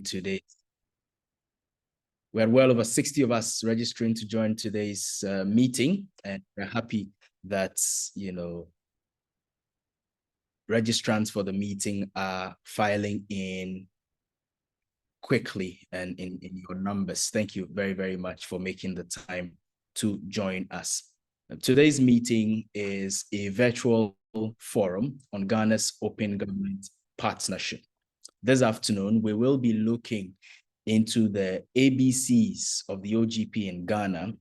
today. We had well over 60 of us registering to join today's meeting, and we're happy that, registrants for the meeting are filing in quickly and in your numbers. Thank you very, very much for making the time to join us. Today's meeting is a virtual forum on Ghana's Open Government Partnership. This afternoon, we will be looking into the ABCs of the OGP in Ghana,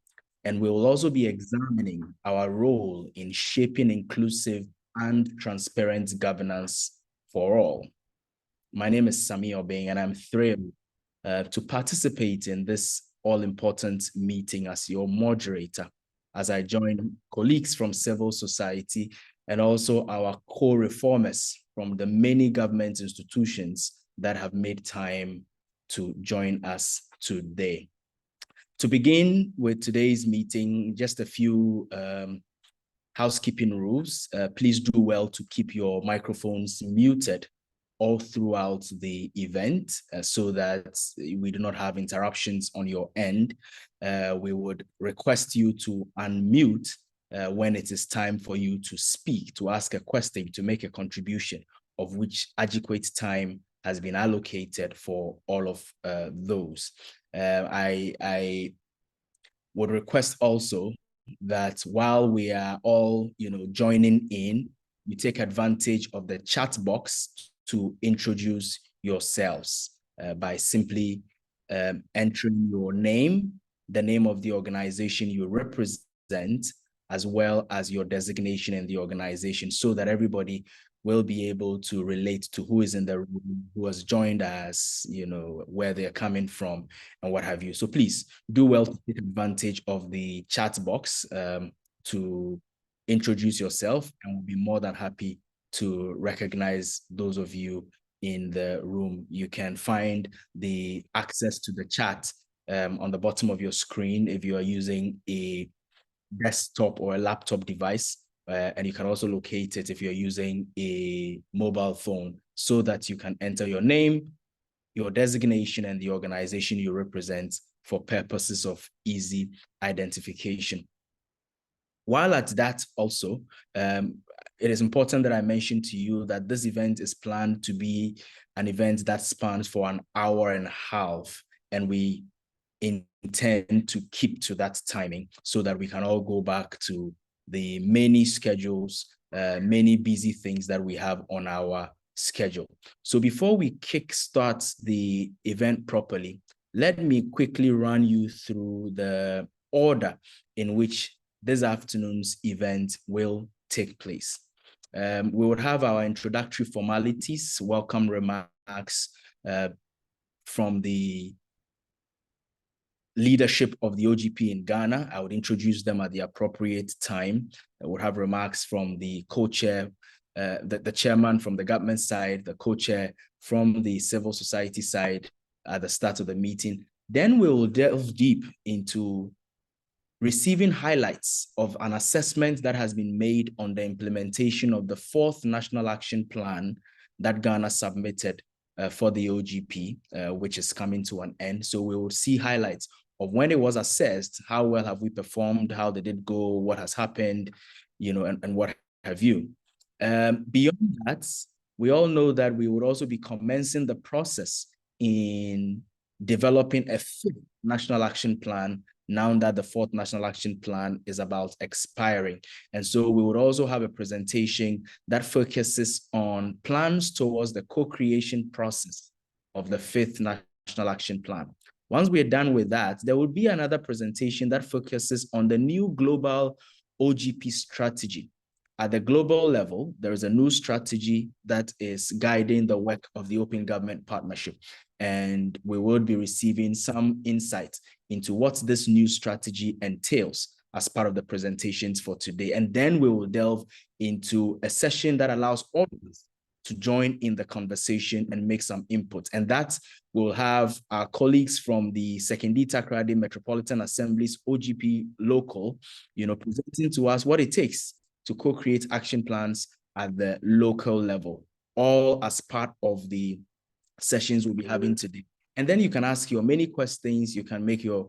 and we will also be examining our role in shaping inclusive and transparent governance for all. My name is Sami Obeng, and I'm thrilled to participate in this all-important meeting as your moderator, as I join colleagues from civil society and also our co-reformers from the many government institutions that have made time to join us today. To begin with today's meeting, just a few housekeeping rules. Please do well to keep your microphones muted all throughout the event so that we do not have interruptions on your end. We would request you to unmute when it is time for you to speak, to ask a question, to make a contribution, of which adequate time has been allocated for all of those. I would request also that while we are all, joining in, you take advantage of the chat box to introduce yourselves by simply entering your name, the name of the organization you represent, as well as your designation in the organization, so that everybody will be able to relate to who is in the room, who has joined us, where they're coming from, and what have you. So please do well to take advantage of the chat box to introduce yourself, and we'll be more than happy to recognize those of you in the room. You can find the access to the chat on the bottom of your screen if you are using a desktop or a laptop device. And you can also locate it if you're using a mobile phone, so that you can enter your name, your designation, and the organization you represent for purposes of easy identification. While at that also, it is important that I mention to you that this event is planned to be an event that spans for an hour and a half, and we intend to keep to that timing so that we can all go back to the many schedules, many busy things that we have on our schedule. So before we kickstart the event properly, let me quickly run you through the order in which this afternoon's event will take place. We would have our introductory formalities, welcome remarks from the leadership of the OGP in Ghana. I would introduce them at the appropriate time. I would have remarks from the co-chair, the chairman from the government side, the co-chair from the civil society side at the start of the meeting. Then we will delve deep into receiving highlights of an assessment that has been made on the implementation of the 4th National Action Plan that Ghana submitted for the OGP, which is coming to an end. So we will see highlights of when it was assessed, how well have we performed, how did it go, what has happened, and what have you. Beyond that, we all know that we would also be commencing the process in developing a 5th National Action Plan now that the 4th National Action Plan is about expiring. And so we would also have a presentation that focuses on plans towards the co-creation process of the 5th National Action Plan. Once we're done with that, there will be another presentation that focuses on the new global OGP strategy. At the global level, there is a new strategy that is guiding the work of the Open Government Partnership. And we will be receiving some insight into what this new strategy entails as part of the presentations for today. And then we will delve into a session that allows all of us to join in the conversation and make some input. And that will have our colleagues from the Sekondi Takoradi Metropolitan Assembly's OGP local, presenting to us what it takes to co-create action plans at the local level, all as part of the sessions we'll be having today. And then you can ask your many questions, you can make your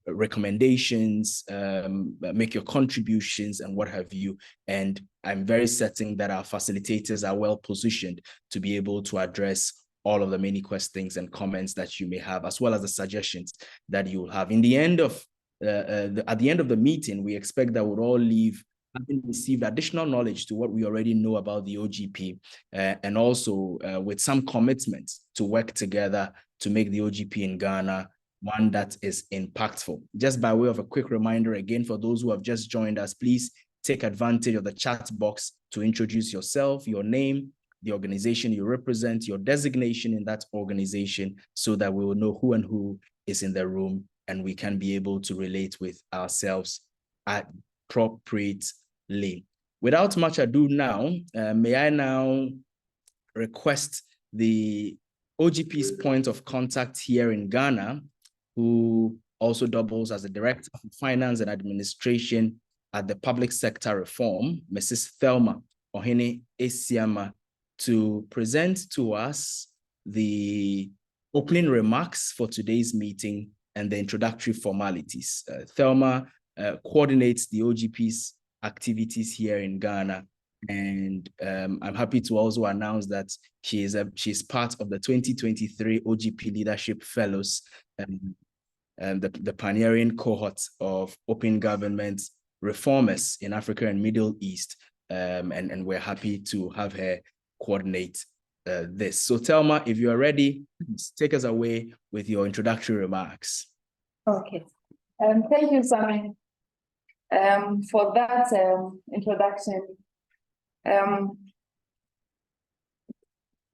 recommendations, make your contributions and what have you. And I'm very certain that our facilitators are well positioned to be able to address all of the many questions and comments that you may have, as well as the suggestions that you will have. In the end of at the end of the meeting, we expect that we'll all leave having received additional knowledge to what we already know about the OGP, and also with some commitments to work together to make the OGP in Ghana one that is impactful. Just by way of a quick reminder, again, for those who have just joined us, please take advantage of the chat box to introduce yourself, your name, the organization you represent, your designation in that organization, so that we will know who and who is in the room and we can be able to relate with ourselves appropriately. Without much ado now, may I now request the OGP's point of contact here in Ghana, who also doubles as the Director of Finance and Administration at the Public Sector Reform, Mrs. Thelma Ohene Esiama, to present to us the opening remarks for today's meeting and the introductory formalities. Thelma coordinates the OGP's activities here in Ghana, and I'm happy to also announce that she's part of the 2023 OGP Leadership Fellows, the pioneering cohort of open government reformers in Africa and Middle East, and we're happy to have her coordinate this. So Thelma, if you are ready, take us away with your introductory remarks. Okay. Thank you, Sammy, for that introduction.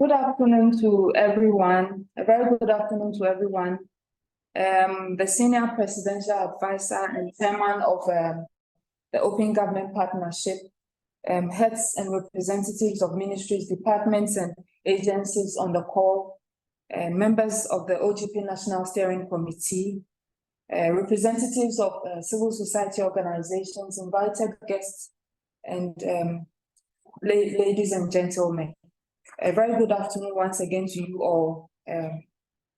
Good afternoon to everyone. A very good afternoon to everyone. The Senior Presidential Advisor and Chairman of the Open Government Partnership, heads and representatives of ministries, departments, and agencies on the call, members of the OGP National Steering Committee, representatives of civil society organizations, invited guests, and ladies and gentlemen. A very good afternoon once again to you all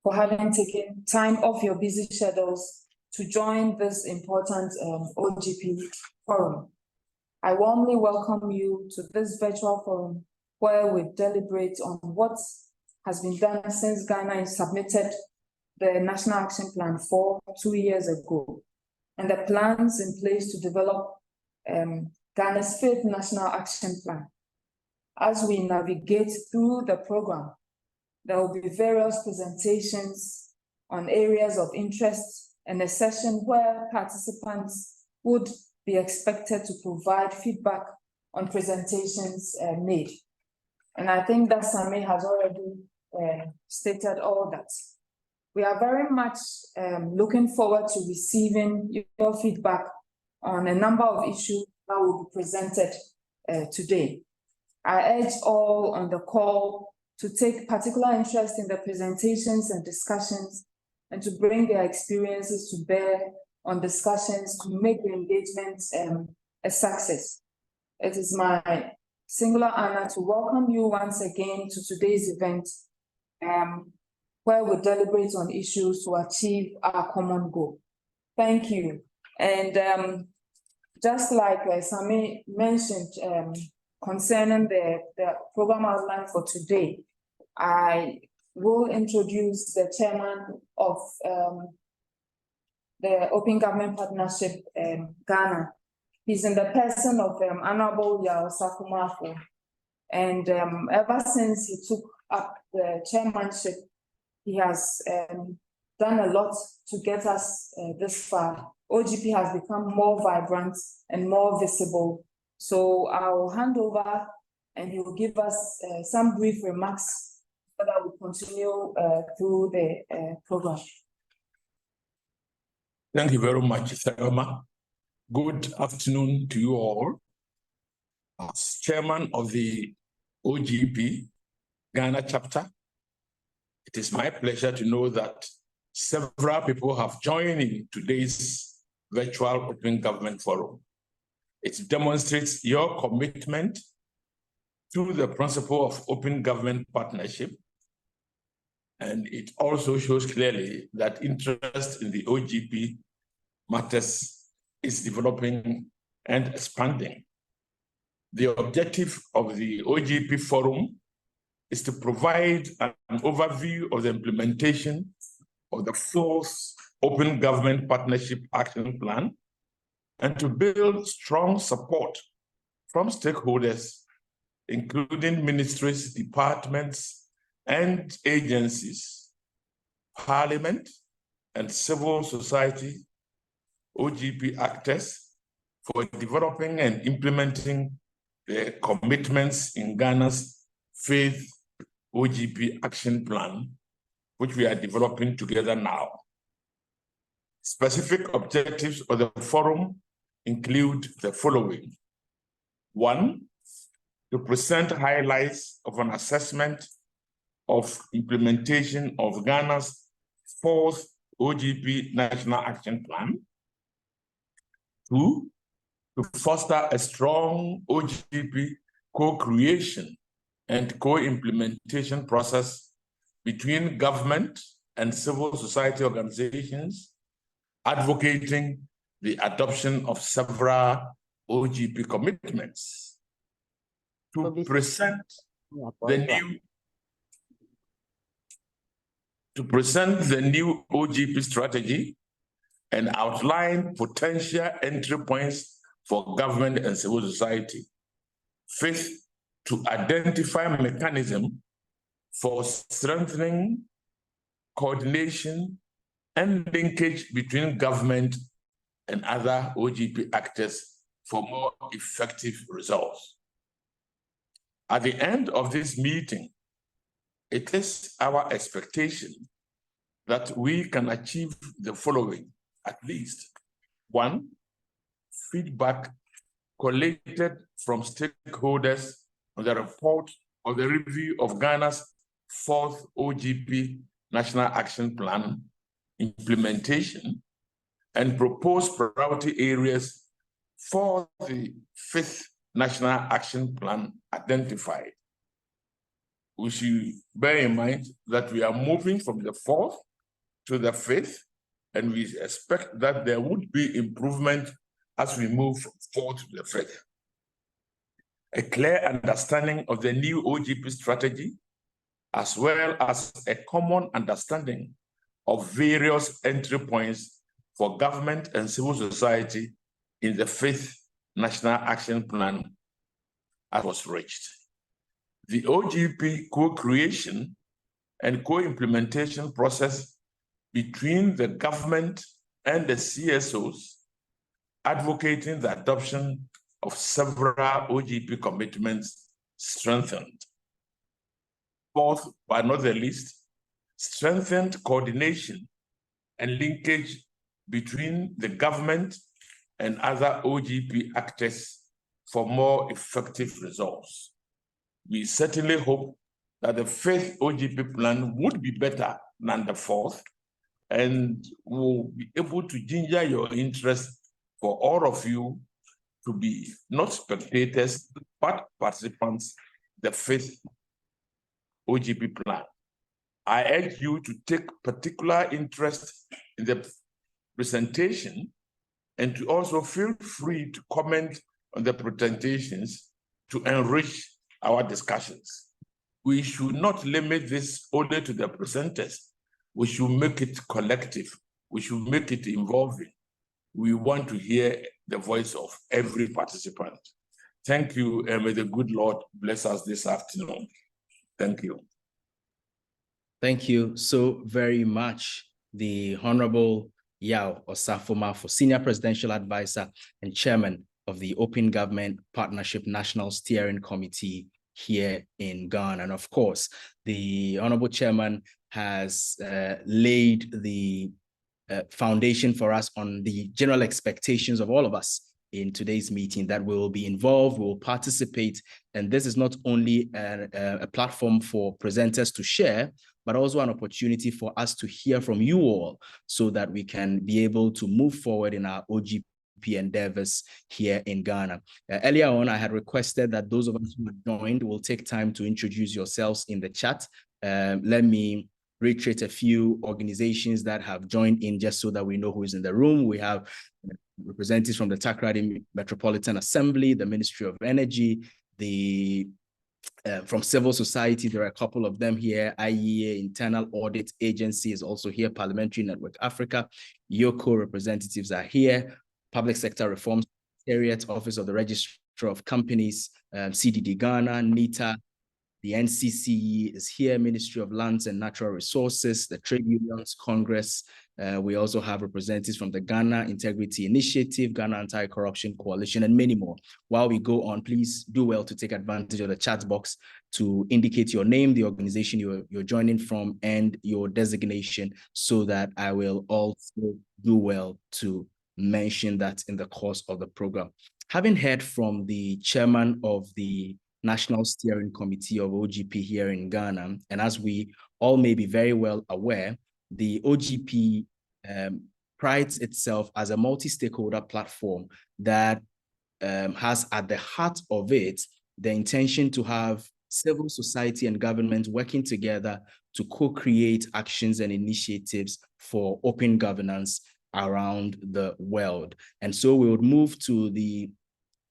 for having taken time off your busy schedules to join this important OGP forum. I warmly welcome you to this virtual forum where we deliberate on what has been done since Ghana submitted the National Action Plan 2 years ago, and the plans in place to develop Ghana's 5th National Action Plan. As we navigate through the program, there will be various presentations on areas of interest and a session where participants would be expected to provide feedback on presentations made. And I think that Sami has already stated all that. We are very much looking forward to receiving your feedback on a number of issues that will be presented today. I urge all on the call to take particular interest in the presentations and discussions and to bring their experiences to bear on discussions to make the engagement a success. It is my singular honor to welcome you once again to today's event, where we deliberate on issues to achieve our common goal. Thank you. And just like Sami mentioned concerning the program outline for today, I will introduce the chairman of the Open Government Partnership Ghana. He's in the person of Honorable Yao Sakumafo. And ever since he took up the chairmanship, he has done a lot to get us this far. OGP has become more vibrant and more visible. So I'll hand over and he will give us some brief remarks so that we continue through the program. Thank you very much, Thelma. Good afternoon to you all. As chairman of the OGP Ghana chapter, it is my pleasure to know that several people have joined in today's virtual Open Government Forum. It demonstrates your commitment to the principle of open government partnership And it also shows clearly that interest in the OGP matters is developing and expanding. The objective of the OGP Forum is to provide an overview of the implementation of the fourth Open Government Partnership Action Plan and to build strong support from stakeholders, including ministries, departments, and agencies, Parliament, and civil society, OGP actors, for developing and implementing the commitments in Ghana's fifth OGP action plan, which we are developing together now. Specific objectives of the forum include the following. One, to present highlights of an assessment of implementation of Ghana's fourth OGP National Action Plan. Two, to foster a strong OGP co-creation and co-implementation process between government and civil society organizations, advocating the adoption of several OGP commitments. To present the new OGP strategy and outline potential entry points for government and civil society. Fifth, to identify mechanism for strengthening coordination and linkage between government and other OGP actors for more effective results. At the end of this meeting, it is our expectation that we can achieve the following, at least. One, feedback collated from stakeholders on the report of the review of Ghana's fourth OGP National Action Plan implementation and proposed priority areas for the fifth National Action Plan identified. We should bear in mind that we are moving from the fourth to the fifth, and we expect that there would be improvement as we move from fourth to the fifth. A clear understanding of the new OGP strategy, as well as a common understanding of various entry points for government and civil society in the fifth National Action Plan, as was reached. The OGP co-creation and co-implementation process between the government and the CSOs, advocating the adoption of several OGP commitments, strengthened. Fourth, but not the least, strengthened coordination and linkage between the government and other OGP actors for more effective results. We certainly hope that the fifth OGP plan would be better than the fourth, and will be able to ginger your interest for all of you to be not spectators, but participants, the fifth OGP plan. I urge you to take particular interest in the presentation and to also feel free to comment on the presentations to enrich our discussions. We should not limit this only to the presenters. We should make it collective. We should make it involving. We want to hear the voice of every participant. Thank you, and may the good Lord bless us this afternoon. Thank you. Thank you so very much, the Honorable Yao Osafo for Senior Presidential Advisor and Chairman of the Open Government Partnership National Steering Committee here in Ghana. And of course, the Honorable Chairman has laid the foundation for us on the general expectations of all of us in today's meeting, that we will be involved, we will participate. And this is not only a platform for presenters to share, but also an opportunity for us to hear from you all so that we can be able to move forward in our OGP endeavors here in Ghana. Earlier on, I had requested that those of us who have joined will take time to introduce yourselves in the chat. Let me reiterate a few organizations that have joined in just so that we know who is in the room. We have representatives from the Takoradi Metropolitan Assembly, the Ministry of Energy, from civil society, there are a couple of them here. IEA, Internal Audit Agency, is also here. Parliamentary Network Africa, YOCO representatives are here. Public Sector Reform Secretariat, Office of the Registrar of Companies, CDD Ghana, NITA, the NCCE is here, Ministry of Lands and Natural Resources, the Trade Unions Congress. We also have representatives from the Ghana Integrity Initiative, Ghana Anti-Corruption Coalition, and many more. While we go on, please do well to take advantage of the chat box to indicate your name, the organization you're joining from, and your designation, so that I will also do well to mention that in the course of the program. Having heard from the chairman of the National Steering Committee of OGP here in Ghana, and as we all may be very well aware, the OGP prides itself as a multi-stakeholder platform that has at the heart of it the intention to have civil society and government working together to co-create actions and initiatives for open governance around the world. And so we would move to the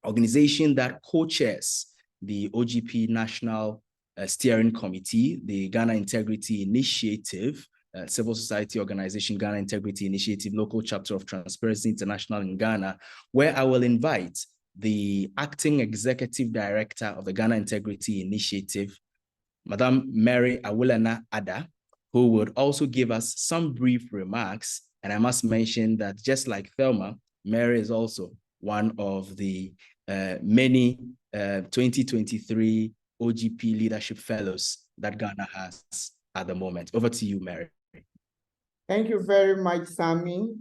organization that co-chairs the OGP National Steering Committee, the Ghana Integrity Initiative, civil society organization, Ghana Integrity Initiative, local chapter of Transparency International in Ghana, where I will invite the acting executive director of the Ghana Integrity Initiative, Madam Mary Awulana Ada, who would also give us some brief remarks. And I must mention that just like Thelma, Mary is also one of the many 2023 OGP Leadership Fellows that Ghana has at the moment. Over to you, Mary. Thank you very much, Sami.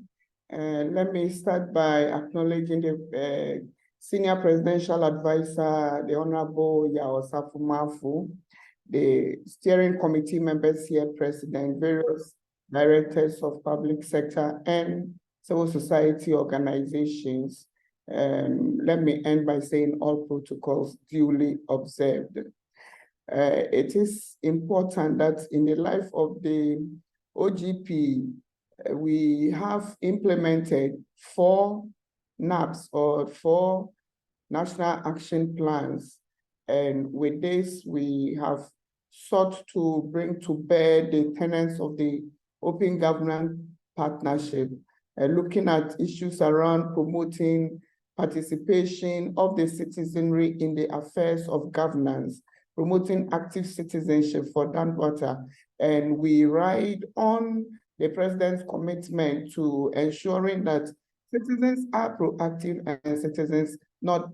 Let me start by acknowledging the Senior Presidential Advisor, the Honorable Yao Safumafu, the steering committee members here present, various directors of public sector and civil society organizations. Let me end by saying all protocols duly observed. It is important that in the life of the OGP, we have implemented 4 NAPs or 4 national action plans. And with this, we have sought to bring to bear the tenets of the Open Governance Partnership, looking at issues around promoting participation of the citizenry in the affairs of governance, promoting active citizenship for Danwata. And we ride on the president's commitment to ensuring that citizens are proactive and citizens not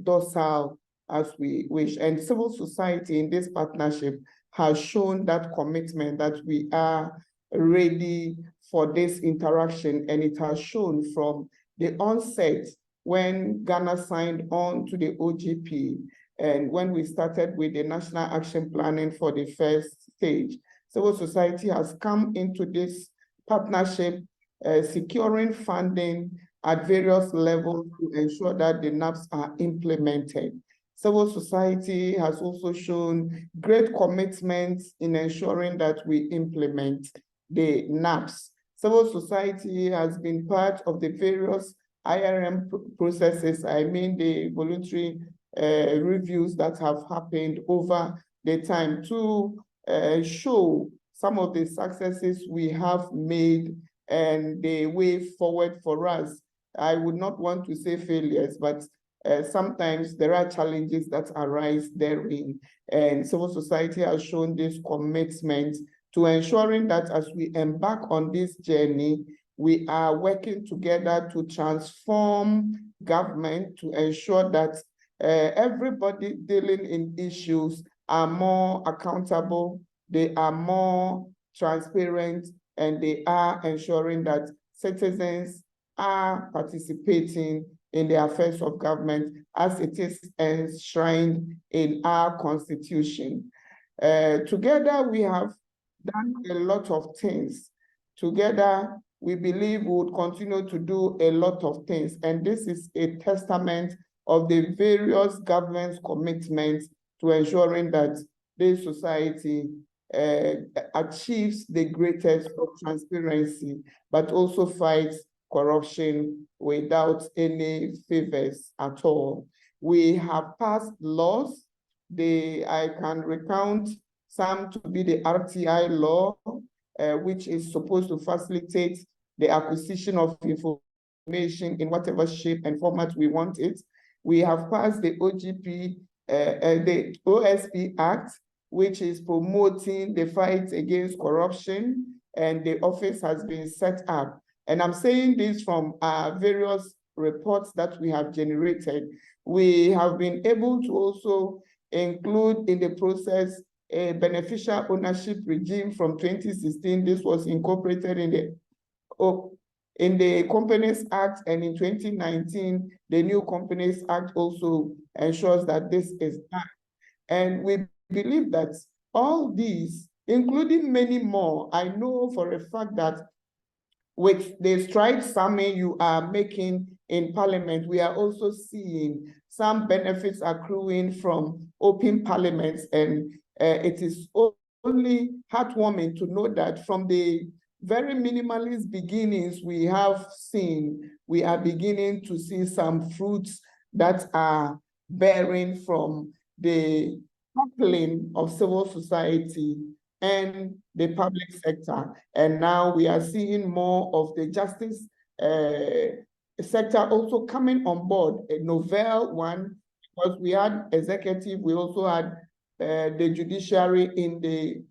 docile as we wish. And civil society in this partnership has shown that commitment, that we are ready for this interaction. And it has shown from the onset when Ghana signed on to the OGP and when we started with the national action planning for the first stage. Civil society has come into this partnership, securing funding at various levels to ensure that the NAPs are implemented. Civil society has also shown great commitment in ensuring that we implement the NAPs. Civil society has been part of the various IRM processes, I mean the voluntary reviews that have happened over the time to show some of the successes we have made and the way forward for us. I would not want to say failures, but sometimes there are challenges that arise therein. And civil society has shown this commitment to ensuring that as we embark on this journey, we are working together to transform government to ensure that everybody dealing in issues are more accountable, they are more transparent, and they are ensuring that citizens are participating in the affairs of government as it is enshrined in our constitution. Together, we have done a lot of things. Together, we believe we would continue to do a lot of things. And this is a testament of the various government's commitments to ensuring that this society achieves the greatest of transparency, but also fights corruption without any favors at all. We have passed laws. I can recount some to be the RTI law, which is supposed to facilitate the acquisition of information in whatever shape and format we want it. We have passed the OGP, the OSP Act, which is promoting the fight against corruption, and the office has been set up. And I'm saying this from various reports that we have generated. We have been able to also include in the process a beneficial ownership regime from 2016. This was incorporated in the Companies Act, and in 2019, the new Companies Act also ensures that this is done. And we believe that all these, including many more, I know for a fact that with the strides, Sammy, you are making in Parliament, we are also seeing some benefits accruing from open parliaments, and it is only heartwarming to know that from the very minimalist beginnings we have seen, we are beginning to see some fruits that are bearing from the coupling of civil society and the public sector. And now we are seeing more of the justice sector also coming on board, a novel one, because we had executive, we also had the judiciary in the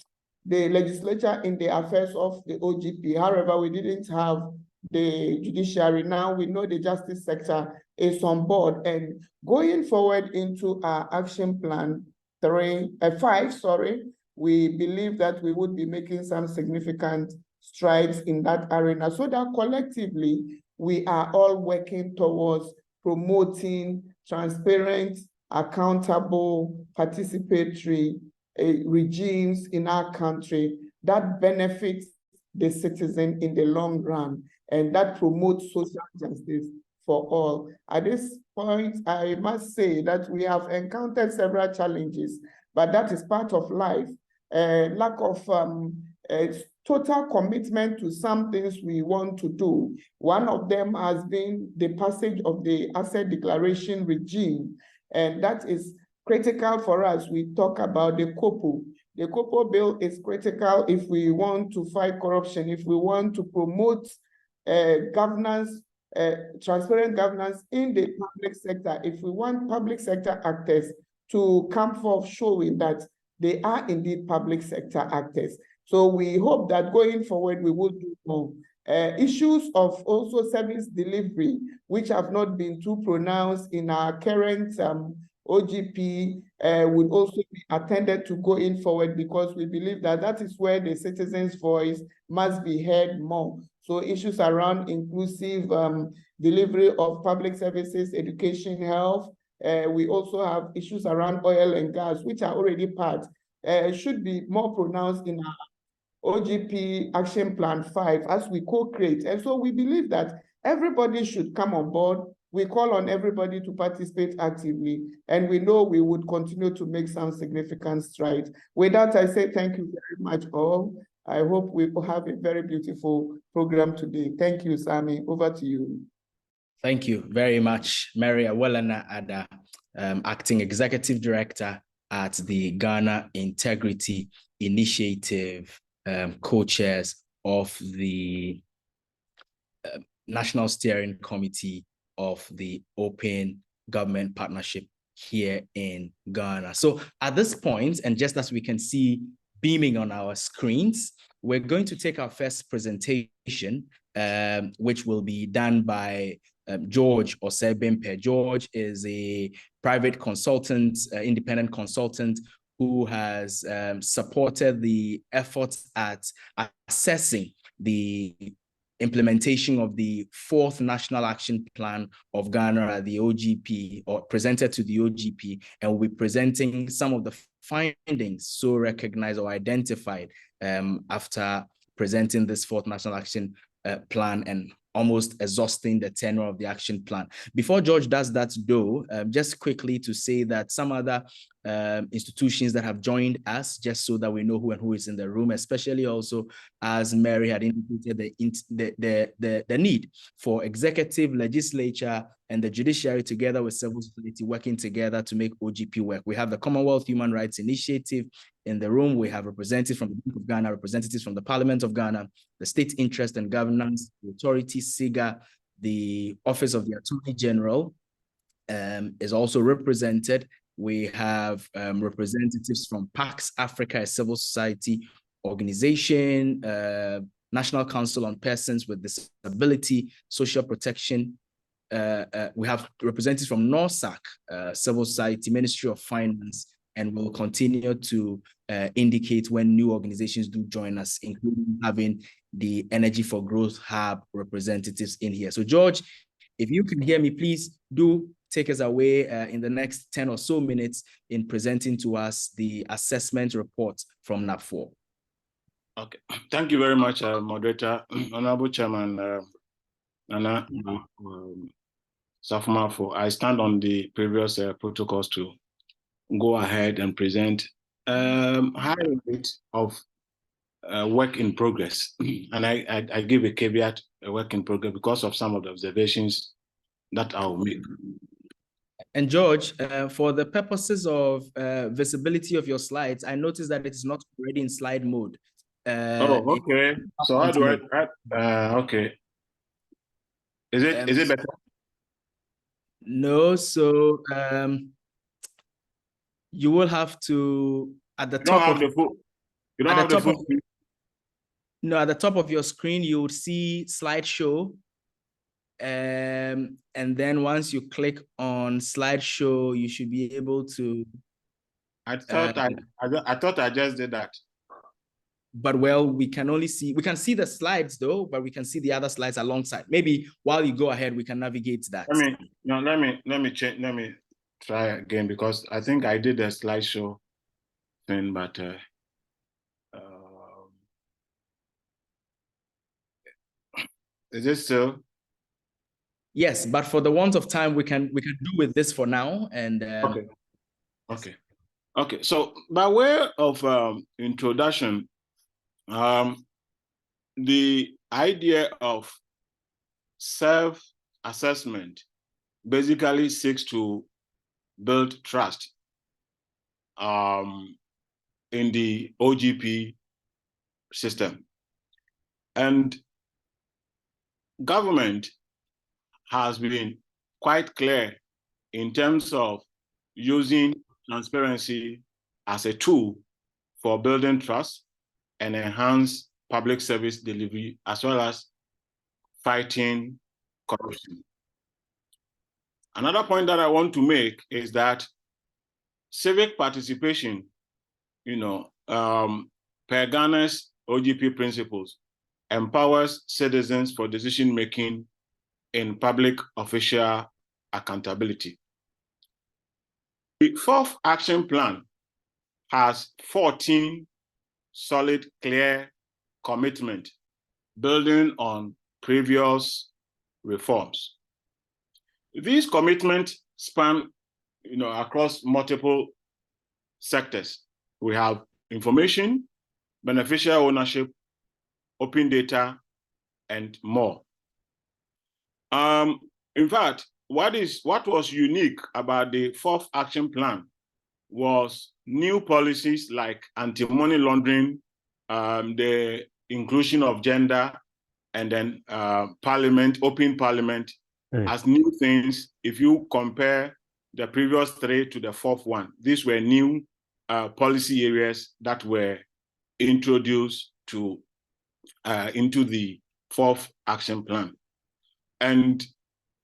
legislature in the affairs of the OGP. However, we didn't have the judiciary. Now we know the justice sector is on board, and going forward into our action plan 5, we believe that we would be making some significant strides in that arena, so that collectively we are all working towards promoting transparent, accountable, participatory regimes in our country that benefits the citizen in the long run and that promotes social justice for all. At this point, I must say that we have encountered several challenges, but that is part of life. Lack of total commitment to some things we want to do. One of them has been the passage of the asset declaration regime, and that is critical for us. We talk about the COPO. The COPO bill is critical if we want to fight corruption, if we want to promote governance, transparent governance in the public sector, if we want public sector actors to come forth showing that they are indeed public sector actors. So we hope that going forward, we will do more. Issues of also service delivery, which have not been too pronounced in our current OGP, will also be attended to going forward, because we believe that that is where the citizens' voice must be heard more. So issues around inclusive delivery of public services, education, health. We also have issues around oil and gas, which are already part, should be more pronounced in our OGP Action Plan 5 as we co-create. And so we believe that everybody should come on board. We call on everybody to participate actively, and we know we would continue to make some significant strides. With that, I say thank you very much all. I hope we will have a very beautiful program today. Thank you, Sami. Over to you. Thank you very much, Mary Awelana Ada, Acting Executive Director at the Ghana Integrity Initiative, co-chairs of the National Steering Committee of the Open Government Partnership here in Ghana. So at this point, and just as we can see beaming on our screens, we're going to take our first presentation, which will be done by George Osebimpe. George is a private consultant, independent consultant, who has supported the efforts at assessing the implementation of the 4th National Action Plan of Ghana at the OGP, or presented to the OGP, and will be presenting some of the findings so recognized or identified after presenting this 4th National Action Plan and almost exhausting the tenure of the action plan. Before George does that though, just quickly to say that some other institutions that have joined us, just so that we know who is in the room, especially also as Mary had indicated the need for executive, legislature, and the judiciary together with civil society working together to make OGP work. We have the Commonwealth Human Rights Initiative in the room. We have representatives from the Bank of Ghana, representatives from the Parliament of Ghana, the State Interest and Governance Authority, SIGA, the Office of the Attorney General is also represented. We have representatives from PAX Africa, a civil society organization, National Council on Persons with Disability, Social Protection. We have representatives from NORSAC, Civil Society, Ministry of Finance, and we'll continue to indicate when new organizations do join us, including having the Energy for Growth Hub representatives in here. So George, if you can hear me, please do take us away in the next 10 or so minutes in presenting to us the assessment report from NAP4. Okay, thank you very much, Moderator. Honorable Chairman Nana Safumafo. I stand on the previous protocols to go ahead and present highlight of work in progress. And I give a caveat, a work in progress, because of some of the observations that I'll make. And George, for the purposes of visibility of your slides, I noticed that it is not already in slide mode. Okay. So how do I okay. Is it better? No, so you will have to at the top of the full. You don't have the full screen? No, at the top of your screen, you would see slideshow. And then once you click on slideshow, you should be able to. I thought I just did that. But well, we can see the slides though, but we can see the other slides alongside. Maybe while you go ahead, we can navigate that. Let me try again, because I think I did a slideshow thing, but is it still? Yes, but for the want of time, we can do with this for now. And Okay. So by way of introduction, the idea of self-assessment basically seeks to build trust in the OGP system. And government has been quite clear in terms of using transparency as a tool for building trust and enhance public service delivery, as well as fighting corruption. Another point that I want to make is that civic participation, per Ghana's OGP principles, empowers citizens for decision-making in public official accountability. The fourth action plan has 14 solid, clear commitments building on previous reforms. These commitments span, across multiple sectors. We have information, beneficial ownership, open data, and more. In fact, what was unique about the fourth action plan was new policies like anti-money laundering, the inclusion of gender, and then open parliament as new things. If you compare the previous three to the fourth one, these were new policy areas that were introduced into the fourth action plan. And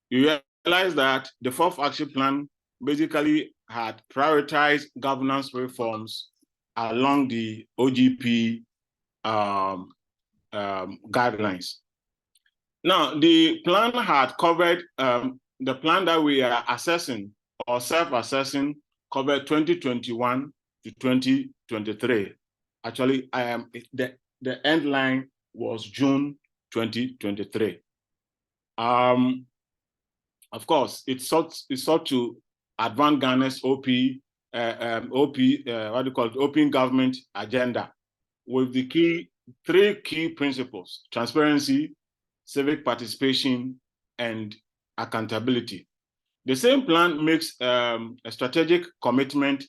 you realize that the fourth action plan basically had prioritized governance reforms along the OGP guidelines. Now, the plan had covered, the plan that we are assessing or self-assessing covered 2021 to 2023. Actually, the end line was June 2023. Of course, it sought to advance Ghana's OP open government agenda with the three key principles: transparency, civic participation, and accountability. The same plan makes a strategic commitment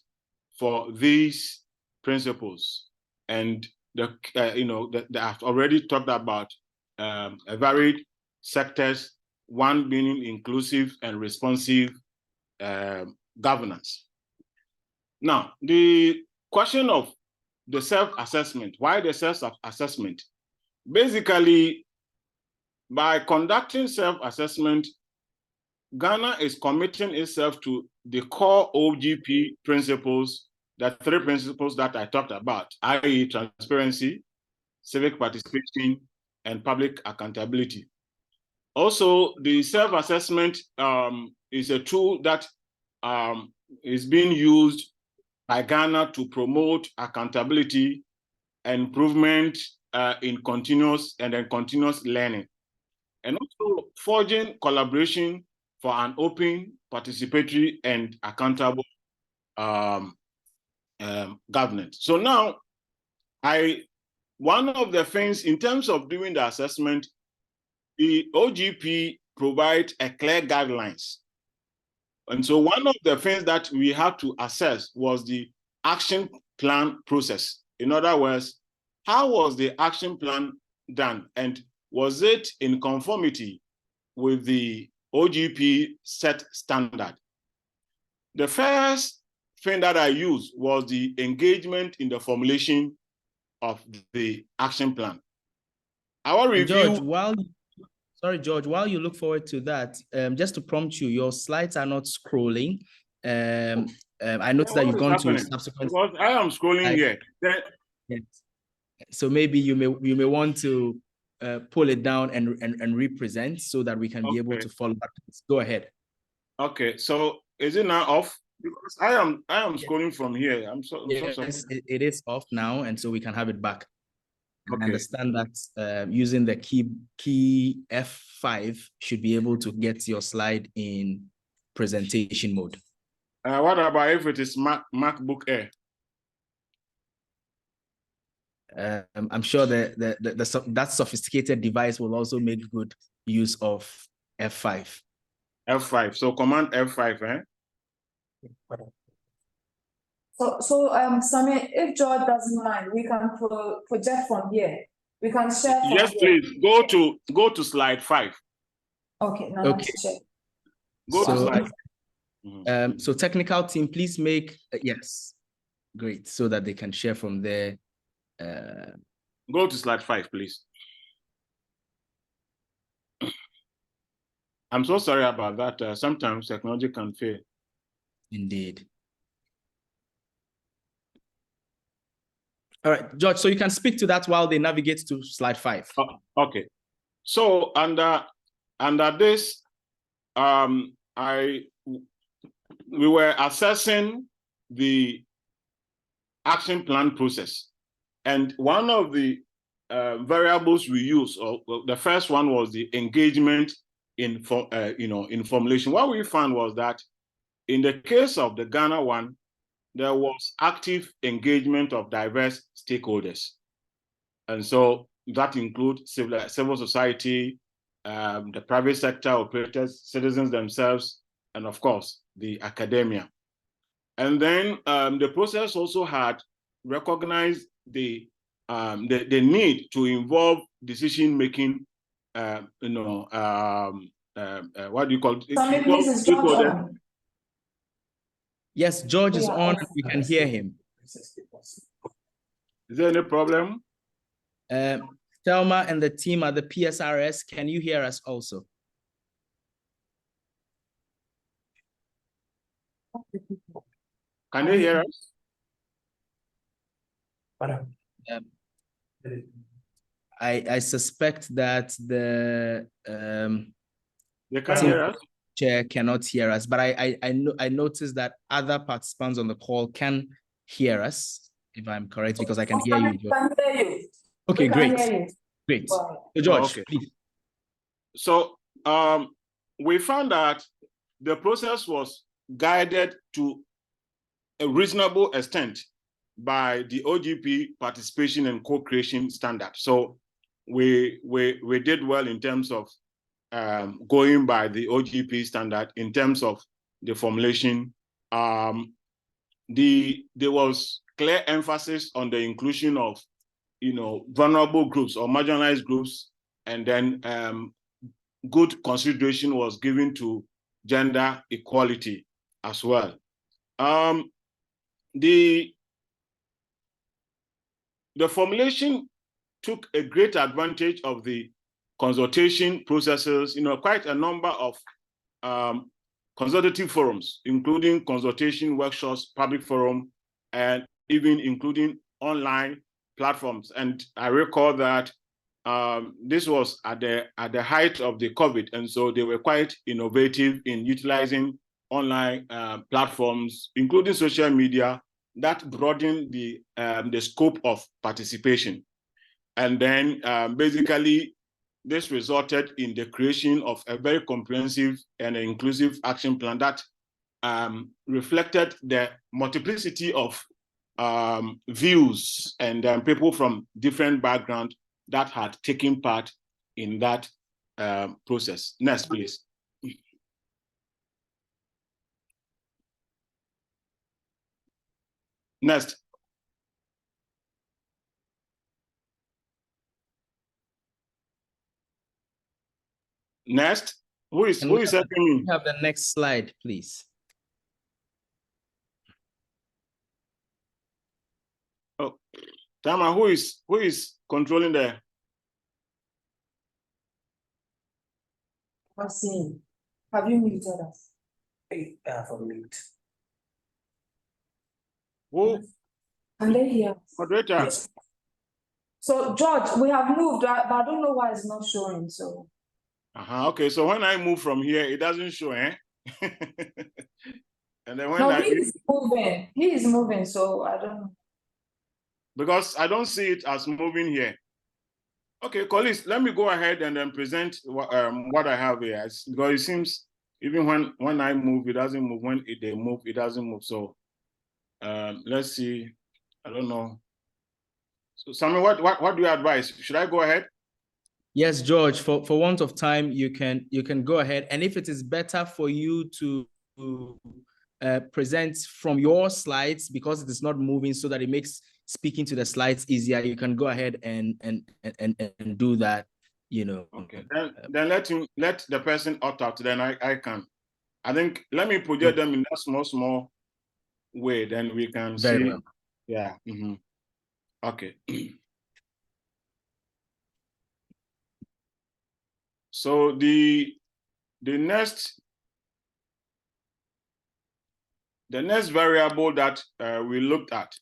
for these principles, and I've already talked about a varied sectors, one being inclusive and responsive governance. Now, the question of the self-assessment, why the self-assessment? Basically, by conducting self-assessment, Ghana is committing itself to the core OGP principles, the three principles that I talked about, i.e. transparency, civic participation, and public accountability. Also, the self-assessment is a tool that is being used by Ghana to promote accountability, improvement in continuous learning, and also forging collaboration for an open, participatory, and accountable governance. So now, one of the things in terms of doing the assessment, the OGP provides a clear guidelines. And so one of the things that we had to assess was the action plan process. In other words, how was the action plan done? And was it in conformity with the OGP set standard? The first thing that I used was the engagement in the formulation of the action plan. Our review. George, while you look forward to that, just to prompt you, your slides are not scrolling. I noticed that you've gone to subsequent. Because I am scrolling here. Yes. So maybe you may want to pull it down and represent so that we can be able to follow up. Go ahead. Okay, so is it now off? Because I am scrolling from here. I'm so sorry. It is off now, and so we can have it back. Okay. I understand that using the key F5 should be able to get your slide in presentation mode. What about if it is MacBook Air? I'm sure that sophisticated device will also make good use of F5. F5. So command F5, eh? So Sammy, if George doesn't mind, we can project from here. We can share from yes, here. Please go to slide 5. Okay, now okay. let's check. Go to slide. So technical team, please make yes. Great, so that they can share from there. Go to slide 5, please. I'm so sorry about that. Sometimes technology can fail. Indeed. All right, George, so you can speak to that while they navigate to slide 5. Okay. So under this, we were assessing the action plan process. And one of the variables we use, or the first one was the engagement in formulation. What we found was that in the case of the Ghana one, there was active engagement of diverse stakeholders. And so that includes civil society, the private sector operators, citizens themselves, and of course, the academia. And then the process also had recognized the need to involve decision-making, what do you call it? Yes, George is on. We can hear him. Is there any problem? Thelma and the team at the PSRS, can you hear us also? Can you hear us? I suspect that the they can't hear us. Chair cannot hear us, but I noticed that other participants on the call can hear us, if I'm correct, because I can hear you, George. Okay, great. So George, please. So we found that the process was guided to a reasonable extent by the OGP participation and co-creation standard. So we did well in terms of going by the OGP standard in terms of the formulation. There was clear emphasis on the inclusion of, vulnerable groups or marginalized groups, and then good consideration was given to gender equality as well. The formulation took a great advantage of the consultation processes, quite a number of consultative forums, including consultation workshops, public forum, and even including online platforms. And I recall that this was at the height of the COVID, and so they were quite innovative in utilizing online platforms, including social media, that broadened the scope of participation. And then basically, this resulted in the creation of a very comprehensive and inclusive action plan that reflected the multiplicity of views and people from different backgrounds that had taken part in that process. Next, please. Next. Next. Who is helping me? Have the next slide, please. Oh, Tama, who is controlling the? I'm seeing. Have you muted us? For mute. Who? Can they hear us? Moderator. Yes. So, George, we have moved, but I don't know why it's not showing. So. Okay, so when I move from here, it doesn't show, eh? And then when No, he is moving. He is moving, so I don't know. Because I don't see it as moving here. Okay, colleagues, let me go ahead and then present what I have here. Because it seems even when I move, it doesn't move. When they move, it doesn't move. So let's see. I don't know. So Sammy, what do you advise? Should I go ahead? Yes, George, for want of time, you can go ahead. And if it is better for you to present from your slides because it is not moving so that it makes speaking to the slides easier, you can go ahead and do that, Okay, then let the person opt out, then I can. I think, let me project them in that small way, then we can Very see. well. Yeah. Okay. So the next variable that we looked at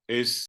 is